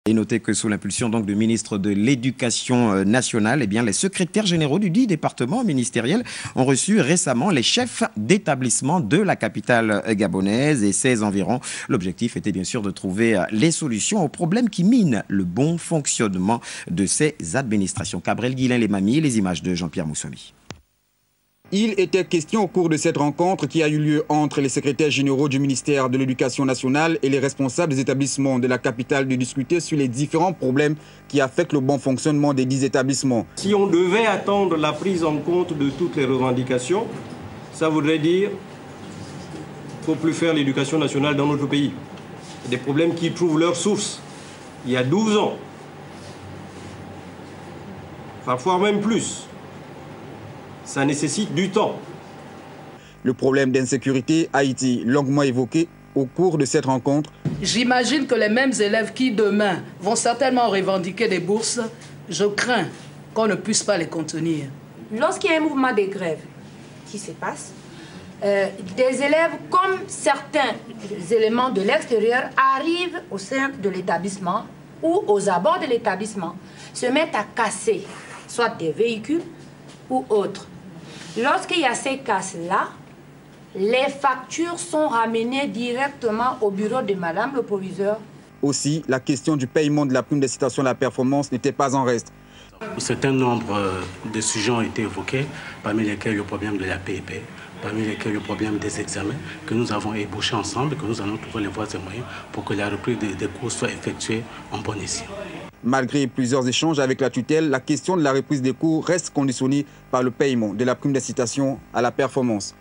Et notez que sous l'impulsion donc du ministre de l'Éducation nationale, les secrétaires généraux du dit département ministériel ont reçu récemment les chefs d'établissement de la capitale gabonaise et ses environs. L'objectif était bien sûr de trouver les solutions aux problèmes qui minent le bon fonctionnement de ces administrations. Cabrel Guilain, les mamies, les images de Jean-Pierre Moussoumi. Il était question au cours de cette rencontre qui a eu lieu entre les secrétaires généraux du ministère de l'Éducation nationale et les responsables des établissements de la capitale de discuter sur les différents problèmes qui affectent le bon fonctionnement des 10 établissements. Si on devait attendre la prise en compte de toutes les revendications, ça voudrait dire qu'il ne faut plus faire l'éducation nationale dans notre pays. Des problèmes qui trouvent leur source il y a 12 ans, parfois même plus. Ça nécessite du temps. Le problème d'insécurité a été longuement évoqué au cours de cette rencontre. J'imagine que les mêmes élèves qui demain vont certainement revendiquer des bourses, je crains qu'on ne puisse pas les contenir. Lorsqu'il y a un mouvement de grève qui se passe, des élèves comme certains éléments de l'extérieur arrivent au sein de l'établissement ou aux abords de l'établissement, se mettent à casser soit des véhicules ou autres. Lorsqu'il y a ces casses-là, les factures sont ramenées directement au bureau de Madame le proviseur. Aussi, la question du paiement de la prime d'incitation à la performance n'était pas en reste. Un certain nombre de sujets ont été évoqués, parmi lesquels le problème de la PEP, parmi lesquels le problème des examens, que nous avons ébauché ensemble et que nous allons trouver les voies et moyens pour que la reprise des cours soit effectuée en bon escient. Malgré plusieurs échanges avec la tutelle, la question de la reprise des cours reste conditionnée par le paiement de la prime d'incitation à la performance.